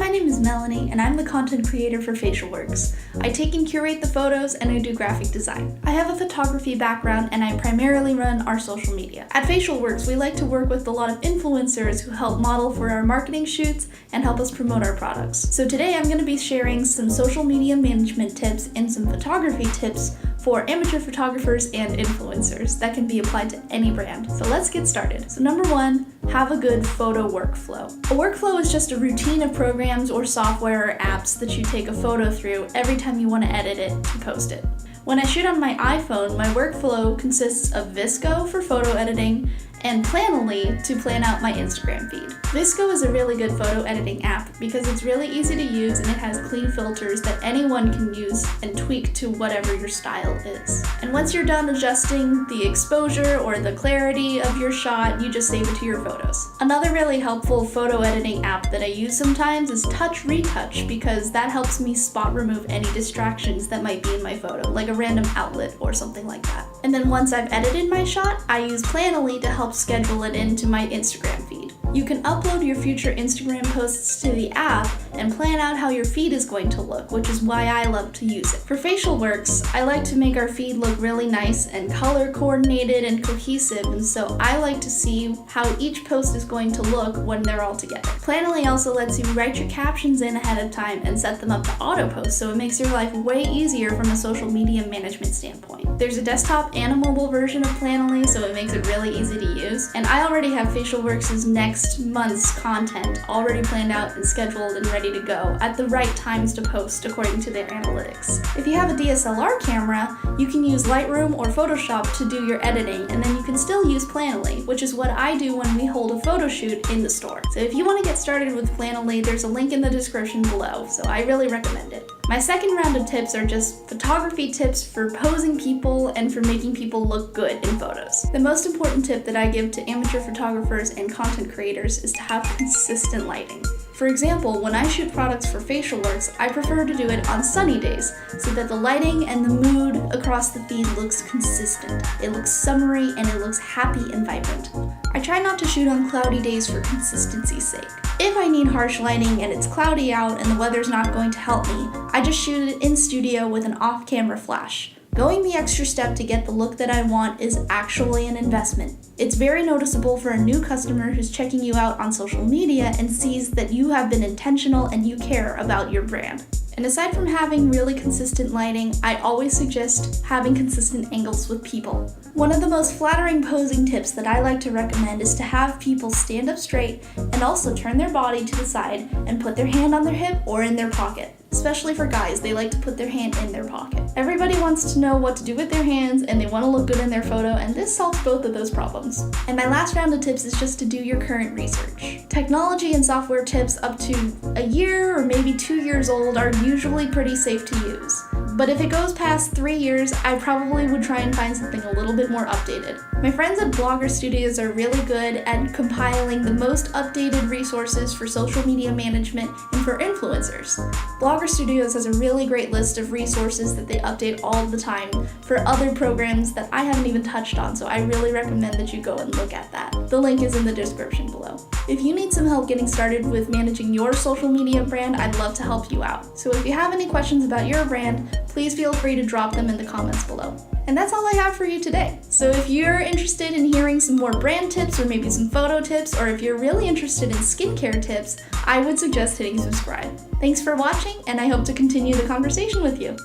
my name is Melanie, and I'm the content creator for Facialworks. I take and curate the photos, and I do graphic design. I have a photography background, and I primarily run our social media. At Facialworks, we like to work with a lot of influencers who help model for our marketing shoots and help us promote our products. So today I'm going to be sharing some social media management tips and some photography tips for amateur photographers and influencers that can be applied to any brand. So let's get started. So number one, have a good photo workflow. A workflow is just a routine of programs or software or apps that you take a photo through every time you want to edit it to post it. When I shoot on my iPhone, my workflow consists of VSCO for photo editing and Planoly to plan out my Instagram feed. VSCO is a really good photo editing app because it's really easy to use and it has clean filters that anyone can use and tweak to whatever your style is. And once you're done adjusting the exposure or the clarity of your shot, you just save it to your photos. Another really helpful photo editing app that I use sometimes is TOUCHRETOUCH because that helps me spot remove any distractions that might be in my photo, like a random outlet or something like that. And then once I've edited my shot, I use Planoly to help schedule it into my Instagram feed. You can upload your future Instagram posts to the app and plan out how your feed is going to look, which is why I love to use it. For Facialworks, I like to make our feed look really nice and color coordinated and cohesive, and so I like to see how each post is going to look when they're all together. Planoly also lets you write your captions in ahead of time and set them up to auto post, so it makes your life way easier from a social media management standpoint. There's a desktop and a mobile version of Planoly, so it makes it really easy to use. And I already have Facialworks' next month's content already planned out and scheduled and ready to go at the right times to post according to their analytics. If you have a DSLR camera, you can use Lightroom or Photoshop to do your editing, and then you can still use Planoly, which is what I do when we hold a photo shoot in the store. So if you want to get started with Planoly, there's a link in the description below, so I really recommend it. My second round of tips are just photography tips for posing people and for making people look good in photos. The most important tip that I give to amateur photographers and content creators is to have consistent lighting. For example, when I shoot products for Facialworks, I prefer to do it on sunny days so that the lighting and the mood across the feed looks consistent. It looks summery and it looks happy and vibrant. I try not to shoot on cloudy days for consistency's sake. If I need harsh lighting and it's cloudy out and the weather's not going to help me, I just shoot it in studio with an off-camera flash. Going the extra step to get the look that I want is actually an investment. It's very noticeable for a new customer who's checking you out on social media and sees that you have been intentional and you care about your brand. And aside from having really consistent lighting, I always suggest having consistent angles with people. One of the most flattering posing tips that I like to recommend is to have people stand up straight and also turn their body to the side and put their hand on their hip or in their pocket. Especially for guys, they like to put their hand in their pocket. Everybody wants to know what to do with their hands and they want to look good in their photo, and this solves both of those problems. And my last round of tips is just to do your current research. Technology and software tips up to a year or maybe 2 years old are usually pretty safe to use. But if it goes past 3 years, I probably would try and find something a little bit more updated. My friends at Blogger Studios are really good at compiling the most updated resources for social media management and for influencers. Blogger Studios has a really great list of resources that they update all the time for other programs that I haven't even touched on, so I really recommend that you go and look at that. The link is in the description below. If you need some help getting started with managing your social media brand, I'd love to help you out. So if you have any questions about your brand, please feel free to drop them in the comments below. And that's all I have for you today. So if you're interested in hearing some more brand tips or maybe some photo tips, or if you're really interested in skincare tips, I would suggest hitting subscribe. Thanks for watching, and I hope to continue the conversation with you.